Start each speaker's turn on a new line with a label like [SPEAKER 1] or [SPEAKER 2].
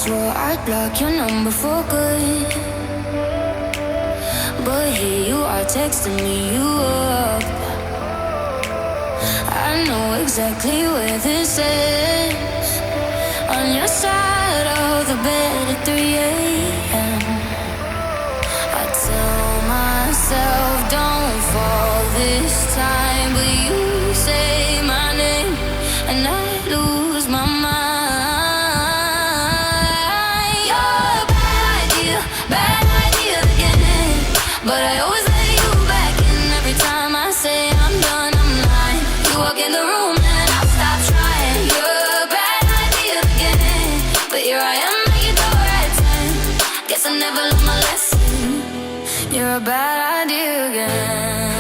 [SPEAKER 1] swore I'd block your number for good, but here you are texting me you up. I know exactly where this is, on your side of the bed at 3 a.m. I tell myself don't fall this time, but you say my name and I lose my mind. You're a bad idea again, but I always let you back in. Every time I say I'm done, I'm lying. You walk in the room and I'll stop trying. You're a bad idea again, but here I am at your door at 10. Guess I never learned my lesson. You're a bad idea again.